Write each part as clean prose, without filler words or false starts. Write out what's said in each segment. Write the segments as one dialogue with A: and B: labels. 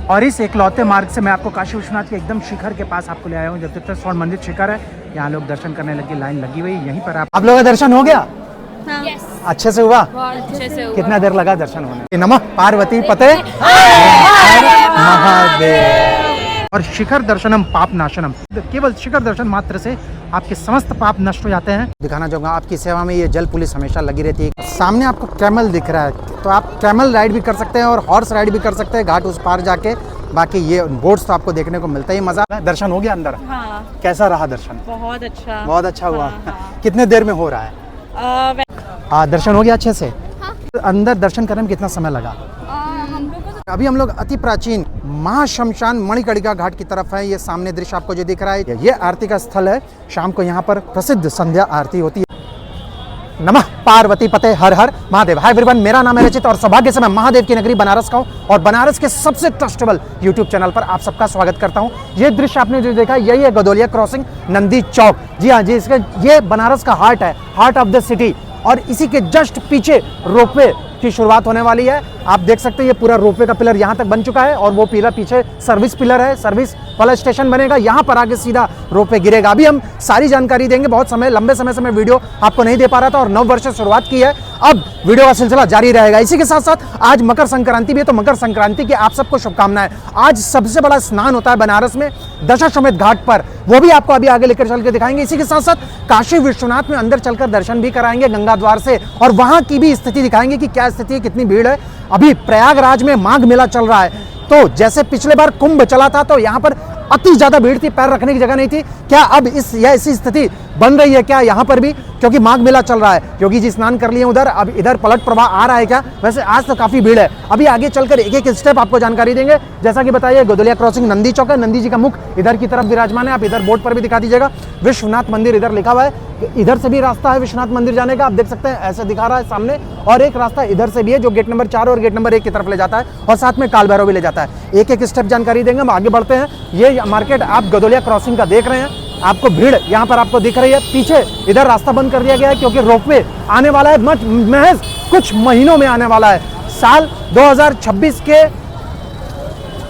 A: और इस एकलौते मार्ग से मैं आपको काशी विश्वनाथ के एकदम शिखर के पास आपको ले आया हूँ। जब स्वर्ण मंदिर शिखर है, यहाँ लोग दर्शन करने लगे, लाइन लगी हुई। यहीं पर आप लोगों का दर्शन हो गया?
B: हाँ।
A: अच्छे से हुआ?
B: अच्छे से हुआ।
A: कितना देर लगा दर्शन होने? नमः पार्वती पते महादेव। और शिखर दर्शनम पाप नाशनम, केवल शिखर दर्शन मात्र से आपके समस्त पाप नष्ट हो जाते हैं। दिखाना चाहूँगा आपकी सेवा में ये जल पुलिस हमेशा लगी रहती है। सामने आपको कैमल दिख रहा है, तो आप कैमल राइड भी कर सकते हैं और हॉर्स राइड भी कर सकते हैं घाट उस पार जाके। बाकी ये बोट्स तो आपको देखने को मिलता ही मजा। दर्शन हो गया अंदर?
B: हाँ।
A: कैसा रहा दर्शन?
B: बहुत अच्छा।
A: बहुत अच्छा हुआ।
B: हाँ।
A: कितने देर में हो रहा है? दर्शन हो गया अच्छे से? हाँ। अंदर दर्शन करने में कितना समय लगा? अभी हम लोग अति प्राचीन महाशमशान मणिकर्णिका घाट की तरफ है। ये सामने दृश्य आपको जो दिख रहा है, ये आरती का स्थल है। शाम को यहाँ पर प्रसिद्ध संध्या आरती होती है। नमः पार्वती पते हर हर महादेव। हाय एवरीवन, मेरा नाम है रचित और सौभाग्य से मैं महादेव की नगरी बनारस का हूँ और बनारस के सबसे ट्रस्टेबल यूट्यूब चैनल पर आप सबका स्वागत करता हूँ। ये दृश्य आपने जो देखा यही है गदोलिया क्रॉसिंग नंदी चौक। जी हाँ जी, इसका ये बनारस का हार्ट है, हार्ट ऑफ द सिटी। और इसी के जस्ट पीछे रोपवे की शुरुआत होने वाली है। आप देख सकते हैं ये पूरा रोपवे का पिलर यहाँ तक बन चुका है और वो पिलर पीछे सर्विस पिलर है, सर्विस वाला स्टेशन बनेगा। यहाँ पर आगे सीधा रोपवे गिरेगा। अभी हम सारी जानकारी देंगे। बहुत समय लंबे समय से मैं वीडियो आपको नहीं दे पा रहा था और 9 वर्ष से शुरुआत की है, अब वीडियो का सिलसिला जारी रहेगा। इसी के साथ साथ आज मकर संक्रांति भी है, तो मकर संक्रांति की आप सबको शुभकामनाएं। आज सबसे बड़ा स्नान होता है बनारस में दशाश्वमेध घाट पर, वो भी आपको अभी आगे लेकर चल के दिखाएंगे। इसी के साथ साथ काशी विश्वनाथ में अंदर चलकर दर्शन भी कराएंगे गंगा द्वार से और वहां की भी स्थिति दिखाएंगे कि क्या स्थिति है, कितनी भीड़ है। अभी प्रयागराज में माघ मेला चल रहा है, तो जैसे पिछले बार कुंभ चला था तो यहाँ पर अति ज्यादा भीड़ थी, पैर रखने की जगह नहीं थी। क्या अब ऐसी स्थिति बन रही है क्या यहाँ पर भी? क्योंकि माघ मेला चल रहा है, योगी जी स्नान कर लिए उधर, अब इधर पलट प्रवाह आ रहा है क्या? वैसे आज तो काफी भीड़ है। अभी आगे चलकर एक एक स्टेप आपको जानकारी देंगे। जैसा कि बताइए गदोलिया क्रॉसिंग नंदी चौक है, नंदी जी का मुख इधर की तरफ विराजमान है। आप इधर बोर्ड पर भी दिखा दीजिएगा, विश्वनाथ मंदिर इधर लिखा हुआ है। इधर से भी रास्ता है विश्वनाथ मंदिर जाने का, आप देख सकते हैं ऐसे दिखा रहा है सामने। और एक रास्ता इधर से भी है जो गेट नंबर 4 और गेट नंबर 1 की तरफ ले जाता है और साथ में काल भैरव भी ले जाता है। एक एक स्टेप जानकारी देंगे, हम आगे बढ़ते हैं। ये मार्केट आप गदोलिया क्रॉसिंग का देख रहे हैं, आपको भीड़ यहाँ पर आपको दिख रही है। पीछे इधर रास्ता बंद कर दिया गया है क्योंकि रोपवे आने वाला है, महज कुछ महीनों में आने वाला है। साल 2026 के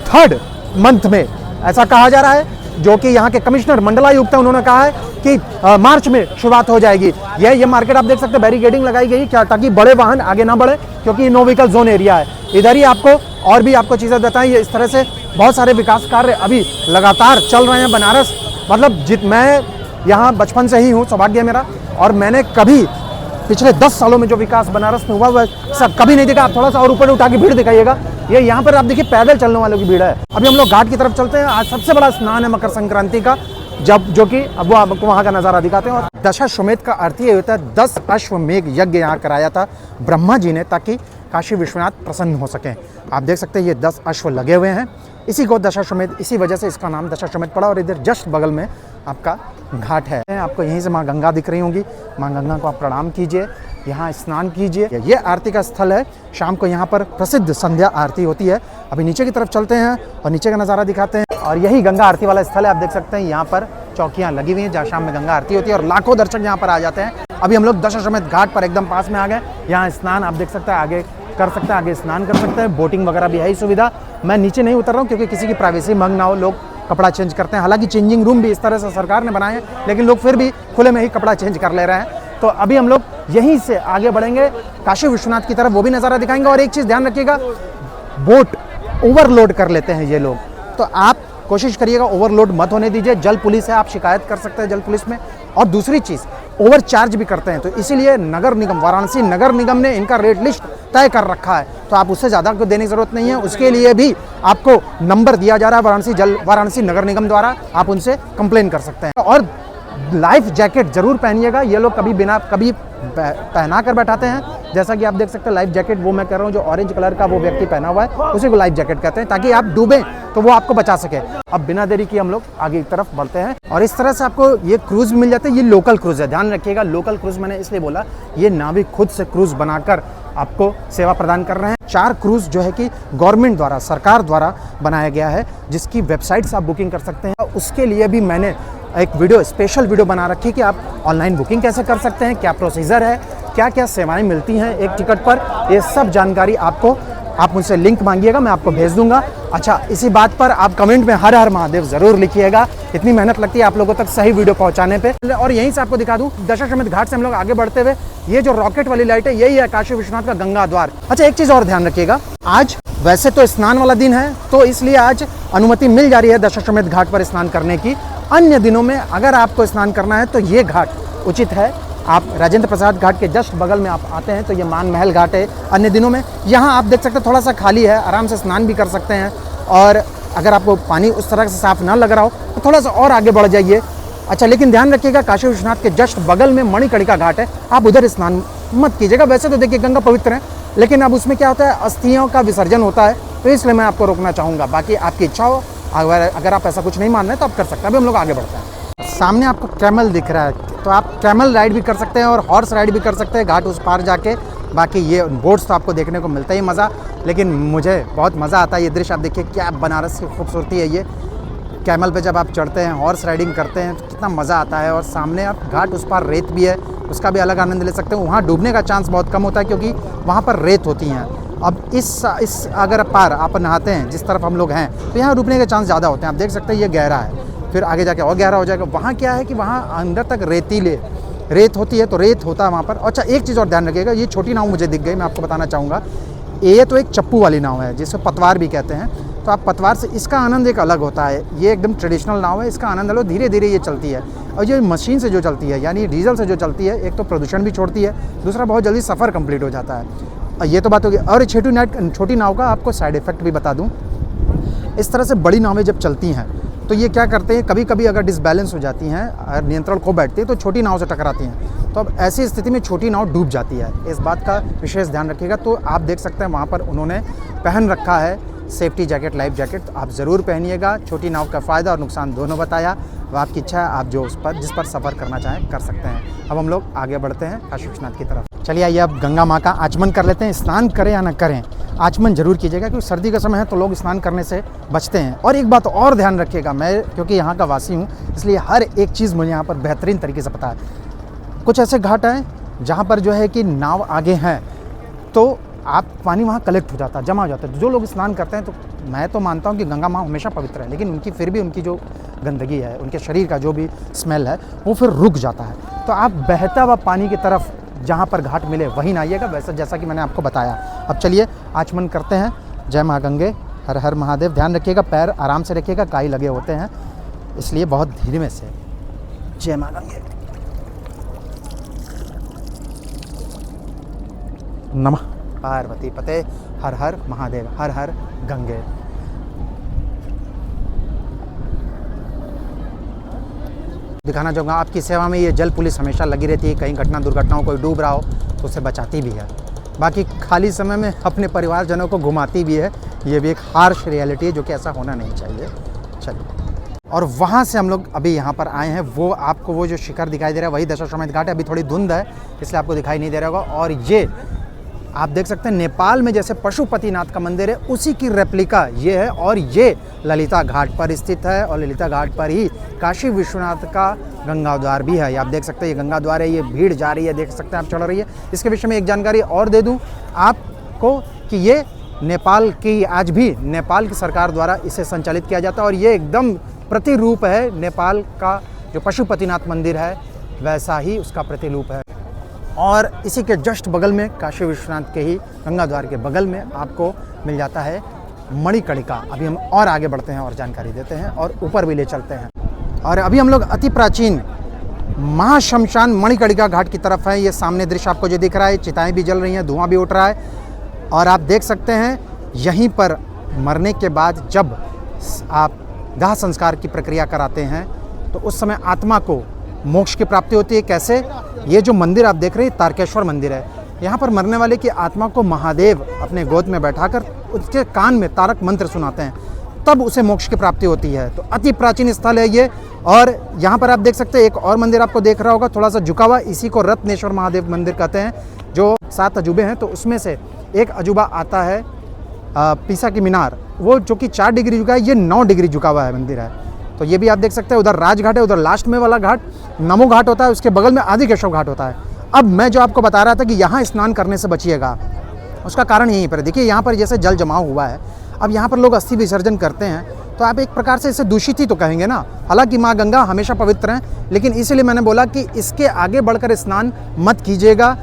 A: 3rd मंथ में ऐसा कहा जा रहा है, जो कि यहाँ के कमिश्नर मंडलायुक्त है, उन्होंने कहा है कि मार्च में शुरुआत हो जाएगी। ये मार्केट आप देख सकते हैं, बैरिकेडिंग लगाई गई क्या, ताकि बड़े वाहन आगे ना बढ़े क्योंकि नो व्हीकल जोन एरिया है। इधर ही आपको और भी आपको चीज़ें बताएं। इस तरह से बहुत सारे विकास कार्य अभी लगातार चल रहे हैं बनारस। मतलब मैं यहाँ बचपन से ही हूँ, सौभाग्य है मेरा, और मैंने कभी पिछले 10 सालों में जो विकास बनारस में हुआ वह सब कभी नहीं देखा। आप थोड़ा सा और ऊपर उठा के भीड़ दिखाइएगा, ये यहाँ पर आप देखिए पैदल चलने वालों की भीड़ है। अभी हम लोग घाट की तरफ चलते हैं। आज सबसे बड़ा स्नान है मकर संक्रांति का, जो कि अब वो आपको वहाँ का नज़ारा दिखाते हैं। और दशाश्वमेध का अर्थ ये होता है 10 अश्वमेघ यज्ञ यहाँ कराया था ब्रह्मा जी ने, ताकि काशी विश्वनाथ प्रसन्न हो सकें। आप देख सकते हैं ये 10 अश्व लगे हुए हैं, इसी को दशाश्वमेध, इसी वजह से इसका नाम दशाश्वमेध पड़ा। और इधर जस्ट बगल में आपका घाट है। आपको यहीं से माँ गंगा दिख रही होंगी, माँ गंगा को आप प्रणाम कीजिए, यहाँ स्नान कीजिए। ये आरती का स्थल है, शाम को यहाँ पर प्रसिद्ध संध्या आरती होती है। अभी नीचे की तरफ चलते हैं और नीचे का नज़ारा दिखाते हैं। और यही गंगा आरती वाला स्थल है, आप देख सकते हैं यहाँ पर चौकियाँ लगी हुई हैं जहाँ शाम में गंगा आरती होती है और लाखों दर्शक यहाँ पर आ जाते हैं। अभी हम लोग दशाश्वमेध घाट पर एकदम पास में आ गए। यहाँ स्नान आप देख सकते हैं, आगे कर सकते हैं, आगे स्नान कर सकते हैं। बोटिंग वगैरह भी है ही सुविधा। मैं नीचे नहीं उतर रहा हूँ क्योंकि किसी की प्राइवेसी भंग ना हो, लोग कपड़ा चेंज करते हैं। हालांकि चेंजिंग रूम भी इस तरह से सरकार ने बनाए हैं, लेकिन लोग फिर भी खुले में ही कपड़ा चेंज कर ले रहे हैं। तो अभी हम लोग यहीं से आगे बढ़ेंगे काशी विश्वनाथ की तरफ, वो भी नज़ारा दिखाएंगे। और एक चीज़ ध्यान रखिएगा, बोट ओवरलोड कर लेते हैं ये लोग, तो आप कोशिश करिएगा ओवरलोड मत होने दीजिए। जल पुलिस है, आप शिकायत कर सकते हैं जल पुलिस में। और दूसरी चीज़, ओवर चार्ज भी करते हैं, तो इसीलिए नगर निगम, वाराणसी नगर निगम ने इनका रेट लिस्ट तय कर रखा है, तो आप उससे ज़्यादा को देने की ज़रूरत नहीं है। उसके लिए भी आपको नंबर दिया जा रहा है वाराणसी नगर निगम द्वारा, आप उनसे कंप्लेन कर सकते हैं। और लाइफ जैकेट जरूर पहनिएगा। ये लोग कभी पहना कर बैठाते हैं, जैसा कि आप देख सकते हैं लाइफ जैकेट, वो मैं कह रहा हूँ जो ऑरेंज कलर का वो व्यक्ति पहना हुआ है, उसी को लाइफ जैकेट कहते हैं, ताकि आप डूबें तो वो आपको बचा सके। अब बिना देरी की हम लोग आगे की तरफ बढ़ते हैं और इस तरह से आपको ये क्रूज मिल जाते हैं। ये लोकल क्रूज है, ध्यान रखिएगा। लोकल क्रूज मैंने इसलिए बोला, ये नाविक खुद से क्रूज बनाकर आपको सेवा प्रदान कर रहे हैं। 4 क्रूज जो है कि गवर्नमेंट द्वारा, सरकार द्वारा बनाया गया है, जिसकी वेबसाइट से आप बुकिंग कर सकते हैं। उसके लिए भी मैंने एक स्पेशल वीडियो बना रखी है कि आप ऑनलाइन बुकिंग कैसे कर सकते हैं, क्या प्रोसीजर है, क्या क्या सेवाएं मिलती हैं एक टिकट पर। ये सब जानकारी आपको आप मुझसे लिंक मांगिएगा, मैं आपको भेज दूंगा। अच्छा, इसी बात पर आप कमेंट में हर हर महादेव ज़रूर लिखिएगा। इतनी मेहनत लगती है आप लोगों तक सही वीडियो पहुंचाने पे। और यहीं से आपको दिखा दूं, दशाश्वमेध घाट से हम लोग आगे बढ़ते हुए, ये जो रॉकेट वाली लाइट है यही है काशी विश्वनाथ का गंगा द्वार। अच्छा, एक चीज़ और ध्यान रखिएगा, आज वैसे तो स्नान वाला दिन है, तो इसलिए आज अनुमति मिल जा रही है दशाश्वमेध घाट पर स्नान करने की। अन्य दिनों में अगर आपको स्नान करना है तो ये घाट उचित है। आप राजेंद्र प्रसाद घाट के जस्ट बगल में आप आते हैं तो ये मान महल घाट है। अन्य दिनों में यहाँ आप देख सकते हैं थोड़ा सा खाली है, आराम से स्नान भी कर सकते हैं। और अगर आपको पानी उस तरह से साफ ना लग रहा हो तो थोड़ा सा और आगे बढ़ जाइए। अच्छा, लेकिन ध्यान रखिएगा काशी विश्वनाथ के जस्ट बगल में मणिकर्णिका घाट है, आप उधर स्नान मत कीजिएगा। वैसे तो देखिए गंगा पवित्र है, लेकिन अब उसमें क्या होता है, अस्थियों का विसर्जन होता है, तो इसलिए मैं आपको रोकना चाहूँगा। बाकी आपकी इच्छा हो, अगर आप ऐसा कुछ नहीं मान रहे तो आप कर सकते हैं। अभी हम लोग आगे बढ़ते हैं। सामने आपको कैमल दिख रहा है, तो आप कैमल राइड भी कर सकते हैं और हॉर्स राइड भी कर सकते हैं घाट उस पार जाके। बाकी ये बोट्स तो आपको देखने को मिलता ही मज़ा, लेकिन मुझे बहुत मज़ा आता है। ये दृश्य आप देखिए, क्या बनारस की खूबसूरती है। ये कैमल पे जब आप चढ़ते हैं, हॉर्स राइडिंग करते हैं, तो कितना मज़ा आता है। और सामने आप घाट उस पार रेत भी है, उसका भी अलग आनंद ले सकते हैं। वहाँ डूबने का चांस बहुत कम होता है क्योंकि वहाँ पर रेत होती हैं। अब इस अगर पार आप नहाते हैं जिस तरफ हम लोग हैं, तो यहाँ डूबने के चांस ज़्यादा होते हैं। आप देख सकते हैं ये गहरा है, फिर आगे जाके और गहरा हो जाएगा। वहाँ क्या है कि वहाँ अंदर तक रेत होती है, तो रेत होता है वहाँ पर। अच्छा, एक चीज़ और ध्यान रखिएगा, ये छोटी नाव मुझे दिख गई, मैं आपको बताना चाहूँगा। ये तो एक चप्पू वाली नाव है जिसे पतवार भी कहते हैं। तो आप पतवार से, इसका आनंद एक अलग होता है। ये एकदम ट्रेडिशनल नाव है, इसका आनंद लो, धीरे धीरे ये चलती है। और ये मशीन से जो चलती है, यानी डीजल से जो चलती है, एक तो प्रदूषण भी छोड़ती है, दूसरा बहुत जल्दी सफ़र कंप्लीट हो जाता है। ये तो बात होगी। और छोटी नाव का आपको साइड इफ़ेक्ट भी बता दूँ। इस तरह से बड़ी नावें जब चलती हैं तो ये क्या करते हैं, कभी कभी अगर डिसबैलेंस हो जाती हैं, अगर नियंत्रण खो बैठती है तो छोटी नाव से टकराती हैं। तो अब ऐसी स्थिति में छोटी नाव डूब जाती है, इस बात का विशेष ध्यान रखिएगा। तो आप देख सकते हैं वहाँ पर उन्होंने पहन रखा है सेफ्टी जैकेट, लाइफ जैकेट, तो आप ज़रूर पहनिएगा। छोटी नाव का फ़ायदा और नुकसान दोनों बताया, वो आपकी इच्छा है, आप जो जिस पर सफ़र करना चाहें कर सकते हैं। अब हम लोग आगे बढ़ते हैं काशी विश्वनाथ की तरफ। चलिए आइए अब गंगा माँ का आचमन कर लेते हैं। स्नान करें या ना करें, आचमन जरूर कीजिएगा, क्योंकि सर्दी का समय है तो लोग स्नान करने से बचते हैं। और एक बात और ध्यान रखिएगा, मैं क्योंकि यहाँ का वासी हूँ इसलिए हर एक चीज़ मुझे यहाँ पर बेहतरीन तरीके से पता है। कुछ ऐसे घाट हैं जहाँ पर जो है कि नाव आगे हैं तो आप पानी वहाँ कलेक्ट हो जाता है, जमा हो जाता है। जो लोग स्नान करते हैं, तो मैं तो मानता हूँ कि गंगा माँ हमेशा पवित्र है, लेकिन उनकी फिर भी उनकी जो गंदगी है, उनके शरीर का जो भी स्मेल है वो फिर रुक जाता है। तो आप बहता हुआ पानी की तरफ जहाँ पर घाट मिले वहीं नहाइएगा, वैसे जैसा कि मैंने आपको बताया। अब चलिए आचमन करते हैं। जय माँ गंगे, हर हर महादेव। ध्यान रखिएगा, पैर आराम से रखिएगा, काई लगे होते हैं, इसलिए बहुत धीरे से। जय माँ गंगे। नमः पार्वती पते, हर हर महादेव, हर हर गंगे। दिखाना चाहूँगा आपकी सेवा में ये जल पुलिस हमेशा लगी रहती है, कहीं घटना दुर्घटनाओं कोई डूब रहा हो तो उसे बचाती भी है। बाकी खाली समय में अपने परिवारजनों को घुमाती भी है। ये भी एक हार्श रियलिटी है जो कि ऐसा होना नहीं चाहिए। चलिए, और वहाँ से हम लोग अभी यहाँ पर आए हैं, वो आपको वो जो शिखर दिखाई दे रहा है वही दशाश्वमेध घाट है। अभी थोड़ी धुंध है इसलिए आपको दिखाई नहीं दे रहा होगा। और ये आप देख सकते हैं नेपाल में जैसे पशुपतिनाथ का मंदिर है उसी की रेप्लिका ये है, और ये ललिता घाट पर स्थित है। और ललिता घाट पर ही काशी विश्वनाथ का गंगा द्वार भी है। आप देख सकते हैं ये गंगा द्वार है, ये भीड़ जा रही है, देख सकते हैं आप चढ़ रही है। इसके विषय में एक जानकारी और दे दूं आपको कि ये नेपाल की, आज भी नेपाल की सरकार द्वारा इसे संचालित किया जाता है। और ये एकदम प्रतिरूप है नेपाल का जो पशुपतिनाथ मंदिर है, वैसा ही उसका प्रतिरूप है। और इसी के जस्ट बगल में काशी विश्वनाथ के ही गंगा द्वार के बगल में आपको मिल जाता है मणिकर्णिका। अभी हम और आगे बढ़ते हैं और जानकारी देते हैं और ऊपर भी ले चलते हैं। और अभी हम लोग अति प्राचीन महाशमशान मणिकर्णिका घाट की तरफ है। ये सामने दृश्य आपको जो दिख रहा है, चिताएं भी जल रही हैं, धुआं भी उठ रहा है। और आप देख सकते हैं यहीं पर मरने के बाद जब आप दाह संस्कार की प्रक्रिया कराते हैं तो उस समय आत्मा को मोक्ष की प्राप्ति होती है। कैसे? ये जो मंदिर आप देख रहे हैं तारकेश्वर मंदिर है। यहाँ पर मरने वाले की आत्मा को महादेव अपने गोद में बैठाकर उसके कान में तारक मंत्र सुनाते हैं, तब उसे मोक्ष की प्राप्ति होती है। तो अति प्राचीन स्थल है ये। और यहाँ पर आप देख सकते हैं एक और मंदिर आपको देख रहा होगा थोड़ा सा झुका हुआ, इसी को रत्नेश्वर महादेव मंदिर कहते हैं। जो 7 अजूबे हैं तो उसमें से एक अजूबा आता है पीसा की मीनार, वो जो कि 4 डिग्री झुका है, ये 9 डिग्री झुका हुआ है मंदिर है। तो ये भी आप देख सकते हैं। उधर राजघाट है, उधर लास्ट में वाला घाट नमो घाट होता है, उसके बगल में आदिकेशव घाट होता है। अब मैं जो आपको बता रहा था कि यहाँ स्नान करने से बचिएगा, उसका कारण यहीं पर है। देखिए यहाँ पर जैसे जल जमाव हुआ है, अब यहाँ पर लोग अस्थि विसर्जन करते हैं तो आप एक प्रकार से इसे दूषित ही तो कहेंगे ना। हालांकि माँ गंगा हमेशा पवित्र हैं, लेकिन इसीलिए मैंने बोला कि इसके आगे बढ़कर स्नान मत कीजिएगा।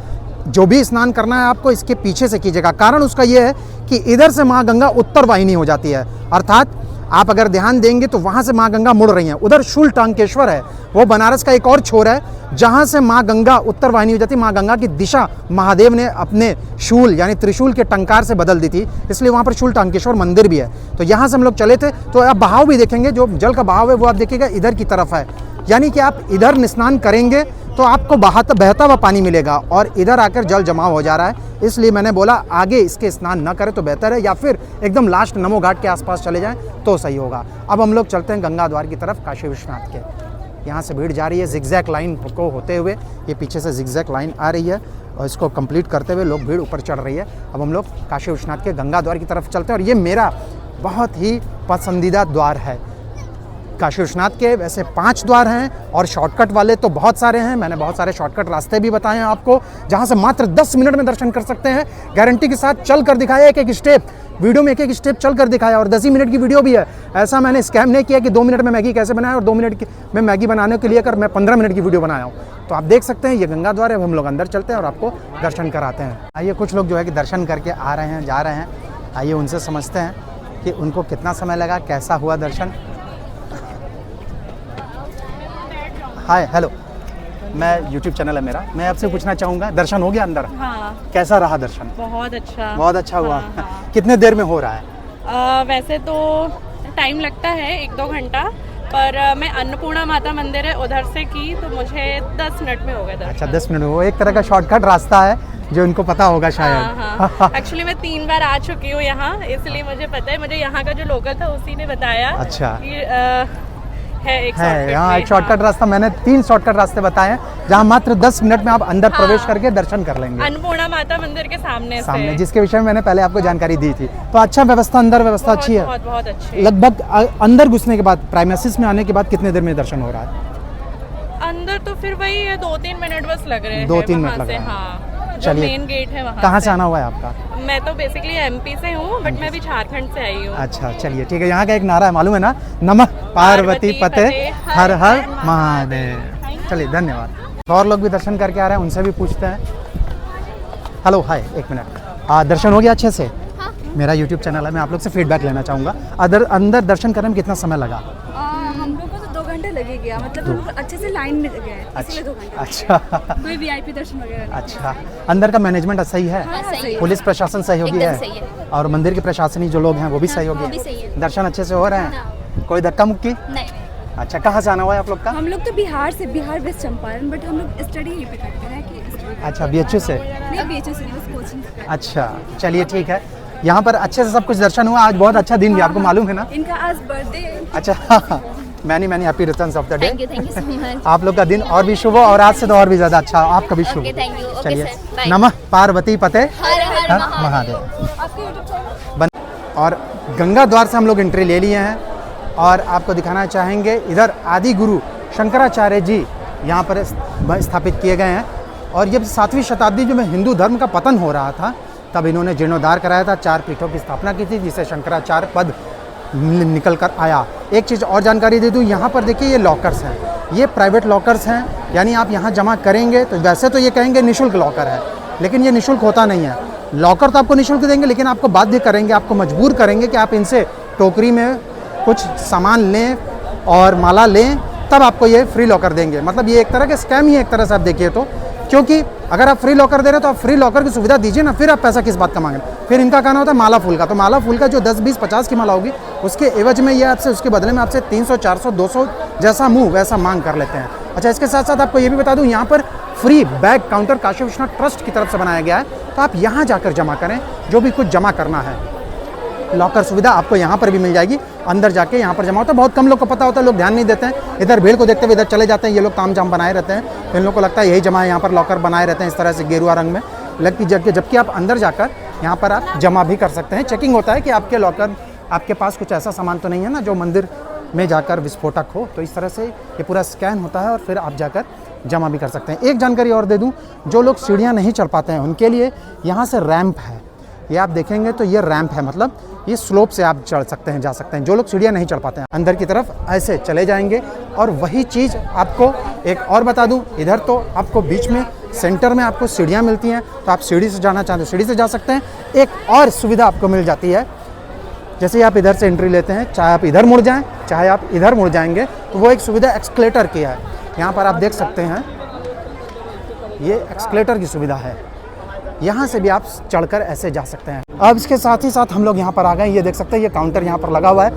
A: जो भी स्नान करना है आपको इसके पीछे से कीजिएगा। कारण उसका यह है कि इधर से माँ गंगा उत्तर वाहिनी हो जाती है, अर्थात आप अगर ध्यान देंगे तो वहाँ से माँ गंगा मुड़ रही हैं। उधर शूल टांकेश्वर है, वो बनारस का एक और छोर है जहाँ से माँ गंगा उत्तर वाहिनी हो जाती है। माँ गंगा की दिशा महादेव ने अपने शूल यानी त्रिशूल के टंकार से बदल दी थी, इसलिए वहाँ पर शूल टांकेश्वर मंदिर भी है। तो यहाँ से हम लोग चले थे, तो आप बहाव भी देखेंगे, जो जल का बहाव है वो आप देखिएगा इधर की तरफ है, यानी कि आप इधर स्नान करेंगे तो आपको बहता हुआ पानी मिलेगा और इधर आकर जल जमाव हो जा रहा है। इसलिए मैंने बोला आगे इसके स्नान न करें तो बेहतर है, या फिर एकदम लास्ट नमो घाट के आसपास चले जाएं तो सही होगा। अब हम लोग चलते हैं गंगा द्वार की तरफ काशी विश्वनाथ के। यहाँ से भीड़ जा रही है जिगजैग लाइन को होते हुए, ये पीछे से जिगजैग लाइन आ रही है और इसको कंप्लीट करते हुए लोग भीड़ ऊपर चढ़ रही है। अब हम लोग काशी विश्वनाथ के गंगा द्वार की तरफ चलते हैं और ये मेरा बहुत ही पसंदीदा द्वार है। काशी विश्वनाथ के वैसे 5 द्वार हैं और शॉर्टकट वाले तो बहुत सारे हैं। मैंने बहुत सारे शॉर्टकट रास्ते भी बताए हैं आपको, जहां से मात्र 10 मिनट में दर्शन कर सकते हैं। गारंटी के साथ चल कर दिखाया, एक एक स्टेप वीडियो में, एक एक स्टेप चल कर दिखाया और 10 ही मिनट की वीडियो भी है। ऐसा मैंने स्कैम नहीं किया कि 2 मिनट में मैगी कैसे बनाया और 2 मिनट में मैगी बनाने के लिए कर मैं 15 मिनट की वीडियो बनाया हूँ। तो आप देख सकते हैं ये गंगा द्वार है। अब हम लोग अंदर चलते हैं और आपको दर्शन कराते हैं। आइए, कुछ लोग जो है कि दर्शन करके आ रहे हैं, जा रहे हैं। आइए उनसे समझते हैं कि उनको कितना समय लगा, कैसा हुआ दर्शन। हाय, हेलो, मैं YouTube चैनल है मेरा, मैं आपसे पूछना चाहूँगा, दर्शन हो गया अंदर?
B: हाँ।
A: कैसा रहा दर्शन?
B: बहुत अच्छा।
A: बहुत अच्छा हुआ।
B: हाँ।
A: कितने देर में हो रहा है?
B: वैसे तो टाइम लगता है 1-2 घंटा, पर मैं अन्नपूर्णा माता मंदिर है उधर से की तो मुझे 10 मिनट में हो गया दर्शन।
A: अच्छा, 10 मिनट। वो एक तरह का शॉर्टकट रास्ता है जो इनको पता होगा शायद।
B: हाँ। एक्चुअली मैं 3 बार आ चुकी हूँ यहाँ, इसलिए मुझे पता है। मुझे यहाँ का जो लोकल था उसी ने बताया।
A: अच्छा।
B: है एक
A: यहाँ एक शॉर्टकट रास्ता, मैंने 3 शॉर्टकट रास्ते बताए हैं जहाँ मात्र 10 मिनट में आप अंदर प्रवेश करके दर्शन कर लेंगे।
B: अन्नपूर्णा माता मंदिर के सामने
A: जिसके विषय में मैंने पहले आपको जानकारी दी थी। तो अच्छा व्यवस्था, अंदर व्यवस्था अच्छी है?
B: बहुत अच्छी।
A: लगभग अंदर घुसने के बाद, प्राइमेसिस में आने के बाद कितने देर में दर्शन हो रहा है?
B: अंदर तो फिर वही 2-3 मिनट बस लग रहे हैं।
A: 2-3 मिनट लग रहे हैं।
B: हाँ,
A: चलिए,
B: मेन गेट है वहाँ।
A: कहाँ से आना हुआ है आपका?
B: मैं तो बेसिकली MP से हूँ, बट मैं भी झारखंड से आई हूँ।
A: अच्छा, चलिए ठीक है। यहाँ का एक नारा है, मालूम है ना, नमः पार्वती पते हर हर महादेव। चलिए, धन्यवाद। और लोग भी दर्शन करके आ रहे हैं, उनसे भी पूछते हैं। हेलो, हाय, 1 मिनट। दर्शन हो गया अच्छे से?
C: हाँ।
A: मेरा YouTube चैनल है, मैं आप लोग से फीडबैक लेना चाहूँगा। अंदर दर्शन करने में कितना समय लगा?
C: हम लोग को तो 2 घंटे लगे गया, मतलब हम लोग अच्छे से लाइन में गए, इसलिए 2 घंटे।
A: अच्छा।
C: कोई VIP दर्शन वगैरह नहीं।
A: अच्छा, अंदर का मैनेजमेंट सही है?
C: हाँ, सही है।
A: पुलिस प्रशासन सहयोगी
C: एकदम
A: है?
C: सही है।
A: और मंदिर के प्रशासनिक जो लोग हैं वो भी सहयोगी
C: वो भी सही
A: है?
C: है।
A: दर्शन अच्छे से हो रहे हैं? कोई धक्का मुक्की?
C: नहीं।
A: अच्छा, कहाँ से आना हुआ है आप लोग का?
C: हम लोग तो बिहार वेस्ट चंपारण, बट हम लोग स्टडी यहीं पे करते हैं कि
A: अच्छा, BHU से?
C: नहीं, BHU से नहीं, बस कोचिंग।
A: अच्छा, चलिए ठीक है। यहाँ पर अच्छे से सब कुछ दर्शन हुआ। आज बहुत अच्छा दिन भी, आपको मालूम है ना?
C: इनका आज बर्थडे।
A: अच्छा, many happy returns of the day.
C: Thank you so much.
A: आप लोग का दिन और भी शुभ हो और आज से तो और भी ज़्यादा अच्छा, आपका भी शुभ।
C: Thank you.
A: चलिए, नमः पार्वती पते
C: हर
A: हर महादेव। और गंगा द्वार से हम लोग एंट्री ले लिए हैं और आपको दिखाना चाहेंगे, इधर आदि गुरु शंकराचार्य जी यहाँ पर स्थापित किए गए हैं। और जब 7वीं शताब्दी में हिंदू धर्म का पतन हो रहा था, तब इन्होंने जीर्णोद्धार कराया था, 4 पीठों की स्थापना की थी, जिसे शंकराचार्य पद निकल कर आया। एक चीज़ और जानकारी दे दूँ, यहाँ पर देखिए ये लॉकर्स हैं, ये प्राइवेट लॉकर्स हैं, यानी आप यहाँ जमा करेंगे तो वैसे तो ये कहेंगे निःशुल्क लॉकर है, लेकिन ये निःशुल्क होता नहीं है। लॉकर तो आपको निःशुल्क देंगे, लेकिन आपको बाध्य करेंगे, आपको मजबूर करेंगे कि आप इनसे टोकरी में कुछ सामान लें और माला लें, तब आपको ये फ्री लॉकर देंगे। मतलब ये एक तरह का स्कैम ही एक तरह से आप देखिए तो, क्योंकि अगर आप फ्री लॉकर दे रहे हो तो आप फ्री लॉकर की सुविधा दीजिए ना, फिर आप पैसा किस बात का मांगे। फिर इनका कहना होता है माला फूल का, तो माला फूल का जो 10, 20, 50 की माला होगी, उसके एवज में ये आपसे, उसके बदले में आपसे 300, 400, 200 जैसा मुँह वैसा मांग कर लेते हैं। अच्छा, इसके साथ साथ आपको ये भी बता दूं, यहाँ पर free bag counter Kashi Vishwanath trust की तरफ से बनाया गया है, तो आप यहाँ जाकर जमा करें जो भी कुछ जमा करना है। लॉकर सुविधा आपको यहाँ पर भी मिल जाएगी, अंदर जाके यहाँ पर जमा होता है। बहुत कम लोग को पता होता है, लोग ध्यान नहीं देते हैं, इधर भीड़ को देखते हुए इधर चले जाते हैं। ये लोग ताम झाम बनाए रहते हैं, तो इन लोग को लगता है यही जमा है, यहाँ पर लॉकर बनाए रहते हैं इस तरह से गेरुआ रंग में। जबकि आप अंदर जाकर यहाँ पर आप जमा भी कर सकते हैं। चेकिंग होता है कि आपके लॉकर, आपके पास कुछ ऐसा सामान तो नहीं है ना जो मंदिर में जाकर विस्फोटक हो, तो इस तरह से ये पूरा स्कैन होता है और फिर आप जाकर जमा भी कर सकते हैं। एक जानकारी और दे दूं, जो लोग सीढ़ियाँ नहीं चढ़ पाते हैं उनके लिए यहाँ से रैंप है। ये आप देखेंगे तो ये रैंप है, मतलब ये स्लोप से आप चढ़ सकते हैं, जा सकते हैं। जो लोग सीढ़ियाँ नहीं चढ़ पाते हैं अंदर की तरफ ऐसे चले जाएंगे। और वही चीज़ आपको एक और बता दूं, इधर तो आपको बीच में सेंटर में आपको सीढ़ियाँ मिलती हैं, तो आप सीढ़ी से जाना चाहते हो सीढ़ी से जा सकते हैं। एक और सुविधा आपको मिल जाती है, जैसे आप इधर से एंट्री लेते हैं, चाहे आप इधर मुड़ जाएं चाहे आप इधर मुड़ जाएंगे, तो वो एक सुविधा एक्सकलेटर की है। यहाँ पर आप देख सकते हैं ये एक्सकलेटर की सुविधा है, यहाँ से भी आप चढ़कर ऐसे जा सकते हैं। अब इसके साथ ही साथ हम लोग यहाँ पर आ गए, ये देख सकते हैं ये काउंटर यहाँ पर लगा हुआ है,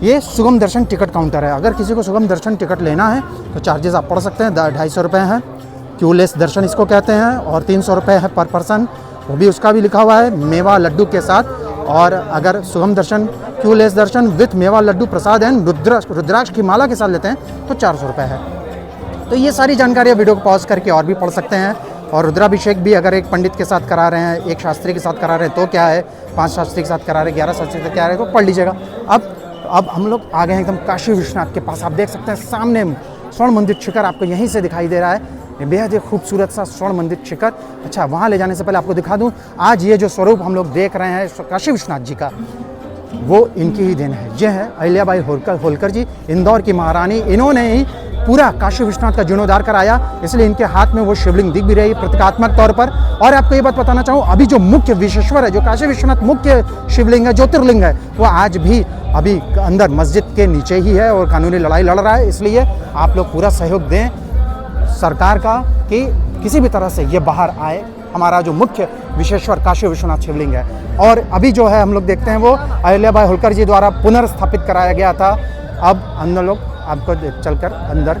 A: ये सुगम दर्शन टिकट काउंटर है। अगर किसी को सुगम दर्शन टिकट लेना है तो चार्जेस आप पढ़ सकते हैं, 250 रुपये हैं, क्यूलेस दर्शन इसको कहते हैं, और 300 रुपये है पर पर्सन, वो भी उसका भी लिखा हुआ है मेवा लड्डू के साथ। और अगर सुगम दर्शन क्यूलेस दर्शन विथ मेवा लड्डू प्रसाद एंड रुद्राक्ष की माला के साथ लेते हैं तो 400 रुपये है। तो ये सारी जानकारी वीडियो को पॉज करके और भी पढ़ सकते हैं। और रुद्राभिषेक भी अगर एक पंडित के साथ करा रहे हैं, एक शास्त्री के साथ करा रहे हैं तो क्या है, 5 शास्त्री के साथ करा रहे हैं, 11 शास्त्री के साथ करा रहे हैं तो पढ़ लीजिएगा। अब हम लोग आ गए हैं एकदम काशी विश्वनाथ के पास। आप देख सकते हैं सामने स्वर्ण मंदिर शिखर आपको यहीं से दिखाई दे रहा है, बेहद ही खूबसूरत सा स्वर्ण मंदिर शिखर। अच्छा, वहाँ ले जाने से पहले आपको दिखा दूँ, आज ये जो स्वरूप हम लोग देख रहे हैं काशी विश्वनाथ जी का, वो इनकी ही देन है। ये है अहिल्याबाई होलकर जी, इंदौर की महारानी। इन्होंने ही पूरा काशी विश्वनाथ का जीर्णोद्धार कराया, इसलिए इनके हाथ में वो शिवलिंग दिख भी रही प्रतीकात्मक तौर पर। और आपको ये बात बताना चाहूँ, अभी जो मुख्य विश्वेश्वर है, जो काशी विश्वनाथ मुख्य शिवलिंग है, ज्योतिर्लिंग है, वो आज भी अभी अंदर मस्जिद के नीचे ही है और कानूनी लड़ाई लड़ रहा है। इसलिए आप लोग पूरा सहयोग दें सरकार का कि किसी भी तरह से ये बाहर आए, हमारा जो मुख्य विश्वेश्वर काशी विश्वनाथ शिवलिंग है। और अभी जो है हम लोग देखते हैं वो अहिल्याबाई होलकर जी द्वारा पुनर्स्थापित कराया गया था। अब हम लोग आपको अंदर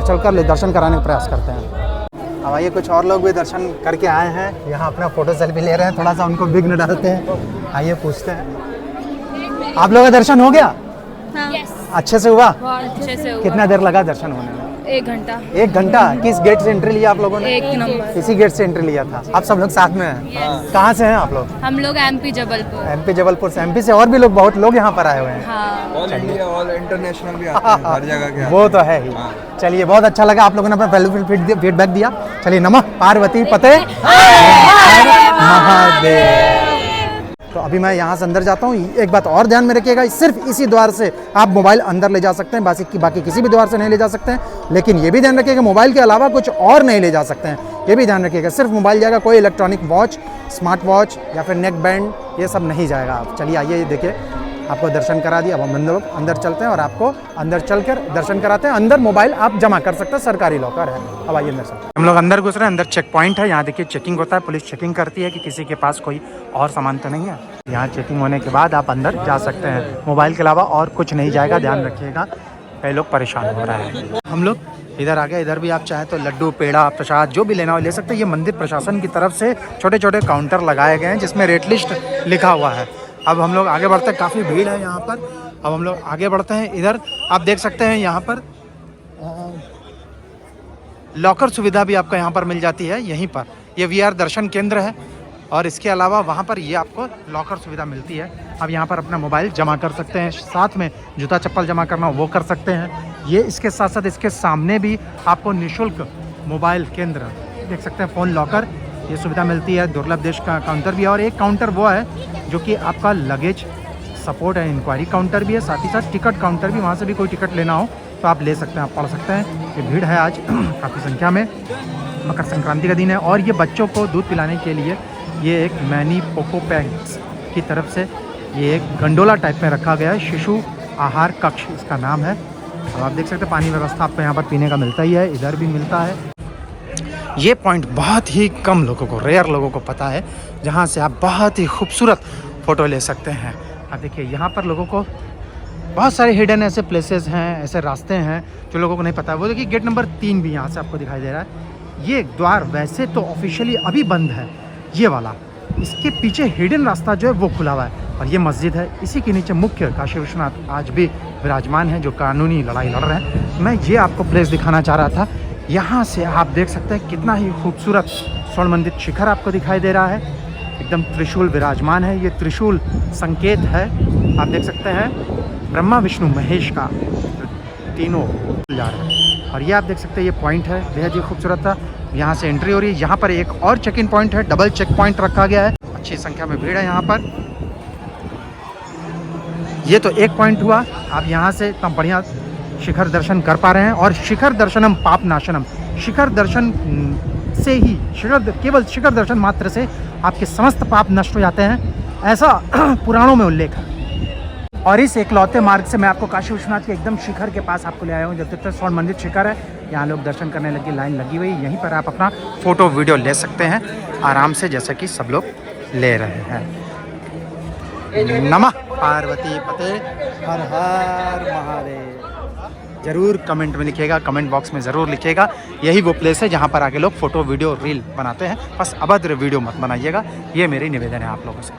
A: चलकर दर्शन कराने का प्रयास करते हैं। अब आइए, कुछ और लोग भी दर्शन करके आए हैं, यहाँ अपना फोटो सेल्फी ले रहे हैं, थोड़ा सा उनको विघ्न डालते हैं। आइए पूछते हैं, आप लोगों का दर्शन हो गया?
C: हाँ।
A: अच्छे से हुआ?
C: अच्छे से हुआ।
A: कितना देर लगा दर्शन होने में?
C: 1 घंटा।
A: 1 घंटा? किस गेट से एंट्री लिया आप लोगों ने?
C: 1 नंबर।
A: इसी गेट से एंट्री लिया था। आप सब लोग साथ में हैं? कहाँ से हैं आप लोग?
C: हम लोग MP जबलपुर।
A: MP जबलपुर से। MP से और भी लोग, बहुत लोग यहाँ पर आए हुए हैं।
C: हाँ।
D: ऑल इंडिया ऑल इंटरनेशनल भी आते हैं, हर जगह के।
A: वो तो है ही। चलिए, बहुत अच्छा लगा, आप लोगों ने अपना वैल्यूबल फीडबैक दिया। चलिए, नमः पार्वती पते महादेव। तो अभी मैं यहाँ से अंदर जाता हूँ। एक बात और ध्यान में रखिएगा, सिर्फ इसी द्वार से आप मोबाइल अंदर ले जा सकते हैं, बाकी किसी भी द्वार से नहीं ले जा सकते हैं। लेकिन ये भी ध्यान रखिएगा, मोबाइल के अलावा कुछ और नहीं ले जा सकते हैं, ये भी ध्यान रखिएगा। सिर्फ मोबाइल जाएगा, कोई इलेक्ट्रॉनिक वॉच, स्मार्ट वॉच या फिर नेक बैंड, ये सब नहीं जाएगा। आप चलिए, आइए, ये देखिए, आपको दर्शन करा दिया। अब हम लोग अंदर चलते हैं और आपको अंदर चलकर दर्शन कराते हैं। अंदर मोबाइल आप जमा कर सकते हैं, सरकारी लॉकर है। अब आइए अंदर चलते हैं। हम लोग अंदर घुस रहे हैं, अंदर चेक पॉइंट है, यहाँ देखिए चेकिंग होता है, पुलिस चेकिंग करती है कि किसी के पास कोई और सामान तो नहीं है। यहाँ चेकिंग होने के बाद आप अंदर जा सकते हैं, मोबाइल के अलावा और कुछ नहीं जाएगा, ध्यान रखिएगा, कई लोग परेशान हो रहे हैं। हम लोग इधर आ गए, इधर भी आप चाहें तो लड्डू, पेड़ा, प्रसाद जो भी लेना हो ले सकते हैं। ये मंदिर प्रशासन की तरफ से छोटे छोटे काउंटर लगाए गए हैं जिसमें रेट लिस्ट लिखा हुआ है। अब हम लोग आगे बढ़ते हैं, काफ़ी भीड़ है यहाँ पर। अब हम लोग आगे बढ़ते हैं, इधर आप देख सकते हैं यहाँ पर लॉकर सुविधा भी आपको यहाँ पर मिल जाती है। यहीं पर ये VR दर्शन केंद्र है और इसके अलावा वहाँ पर ये आपको लॉकर सुविधा मिलती है। अब यहाँ पर अपना मोबाइल जमा कर सकते हैं, साथ में जूता चप्पल जमा करना वो कर सकते हैं। ये इसके साथ साथ इसके सामने भी आपको निःशुल्क मोबाइल केंद्र देख सकते हैं, फ़ोन लॉकर, ये सुविधा मिलती है। दुर्लभ देश का काउंटर भी है और एक काउंटर वो है जो कि आपका लगेज सपोर्ट है, इंक्वायरी काउंटर भी है, साथ ही साथ टिकट काउंटर भी, वहाँ से भी कोई टिकट लेना हो तो आप ले सकते हैं, आप पढ़ सकते हैं। ये भीड़ है आज काफ़ी संख्या में, मकर संक्रांति का दिन है। और ये बच्चों को दूध पिलाने के लिए ये एक मैनी पोको पैक्स की तरफ से ये एक गंडोला टाइप में रखा गया है, शिशु आहार कक्ष इसका नाम है। अब आप देख सकते हैं पानी व्यवस्था आपको यहाँ पर पीने का मिलता ही है, इधर भी मिलता है। ये पॉइंट बहुत ही कम लोगों को, रेयर लोगों को पता है, जहाँ से आप बहुत ही खूबसूरत फ़ोटो ले सकते हैं। अब देखिए यहाँ पर लोगों को बहुत सारे हिडन ऐसे प्लेसेस हैं, ऐसे रास्ते हैं जो लोगों को नहीं पता है। वो देखिए गेट नंबर 3 भी यहाँ से आपको दिखाई दे रहा है। ये द्वार वैसे तो ऑफिशियली अभी बंद है, ये वाला, इसके पीछे हिडन रास्ता जो है वो खुला हुआ है। और ये मस्जिद है, इसी के नीचे मुख्य काशी विश्वनाथ आज भी विराजमान है जो कानूनी लड़ाई लड़ रहे हैं। मैं ये आपको प्लेस दिखाना चाह रहा था। यहाँ से आप देख सकते हैं कितना ही खूबसूरत स्वर्ण मंदिर शिखर आपको दिखाई दे रहा है, एकदम त्रिशूल विराजमान है। ये त्रिशूल संकेत है, आप देख सकते हैं ब्रह्मा विष्णु महेश का तीनों जा रहे हैं। और ये आप देख सकते हैं ये पॉइंट है, बेहद ही खूबसूरत था। यहाँ से एंट्री हो रही है। यहाँ पर एक और चेक इन पॉइंट है, डबल चेक पॉइंट रखा गया है। अच्छी संख्या में भीड़ है यहाँ पर। ये तो एक पॉइंट हुआ, आप यहाँ से इतना बढ़िया शिखर दर्शन कर पा रहे हैं। और शिखर दर्शनम पाप नाशनम, शिखर दर्शन से ही केवल शिखर दर्शन मात्र से आपके समस्त पाप नष्ट हो जाते हैं, ऐसा पुराणों में उल्लेख है। और इस एकलौते मार्ग से मैं आपको काशी विश्वनाथ के एकदम शिखर के पास आपको ले आया हूँ। जो तीर्थस्वर्ण मंदिर शिखर है, यहाँ लोग दर्शन करने लगे, लाइन लगी हुई। यहीं पर आप अपना फ़ोटो वीडियो ले सकते हैं आराम से, जैसा कि सब लोग ले रहे हैं। नमः पार्वती पते, हर हर महादेव। ज़रूर कमेंट में लिखिएगा, कमेंट बॉक्स में ज़रूर लिखिएगा। यही वो प्लेस है जहाँ पर आके लोग फ़ोटो वीडियो रील बनाते हैं। बस अभद्र वीडियो मत बनाइएगा, ये मेरी निवेदन है आप लोगों से।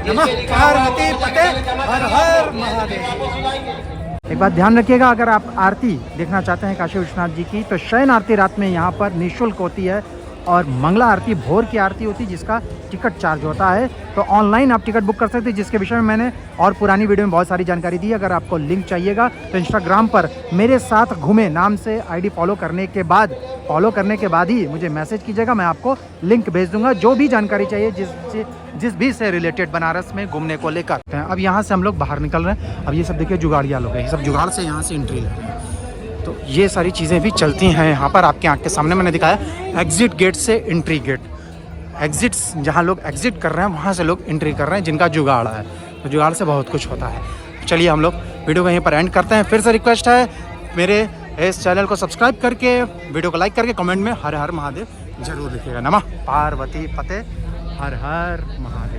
A: नमः पार्वती पते, हर हर महादेव। एक बात ध्यान रखिएगा, अगर आप आरती देखना चाहते हैं काशी विश्वनाथ जी की, तो शयन आरती रात में यहाँ पर निःशुल्क होती है, और मंगला आरती भोर की आरती होती है जिसका टिकट चार्ज होता है। तो ऑनलाइन आप टिकट बुक कर सकते हैं, जिसके विषय में मैंने और पुरानी वीडियो में बहुत सारी जानकारी दी। अगर आपको लिंक चाहिएगा तो इंस्टाग्राम पर मेरे साथ घूमे नाम से आईडी फॉलो करने के बाद ही मुझे मैसेज कीजिएगा, मैं आपको लिंक भेज दूंगा। जो भी जानकारी चाहिए जिस भी से रिलेटेड बनारस में घूमने को लेकर। अब यहाँ से हम लोग बाहर निकल रहे हैं। अब ये सब देखिए जुगाड़िया लोग हैं, ये सब जुगाड़ से यहाँ से एंट्री लेते हैं। तो ये सारी चीज़ें भी चलती हैं यहाँ पर। आपके आँख के सामने मैंने दिखाया एग्जिट गेट से एंट्री गेट, एग्जिट्स जहाँ लोग एग्जिट कर रहे हैं वहाँ से लोग एंट्री कर रहे हैं, जिनका जुगाड़ है। तो जुगाड़ से बहुत कुछ होता है। चलिए हम लोग वीडियो को यहीं पर एंड करते हैं। फिर से रिक्वेस्ट है, मेरे इस चैनल को सब्सक्राइब करके, वीडियो को लाइक करके, कमेंट में हर हर महादेव जरूर लिखिएगा। नमः पार्वती पते, हर हर महादेव।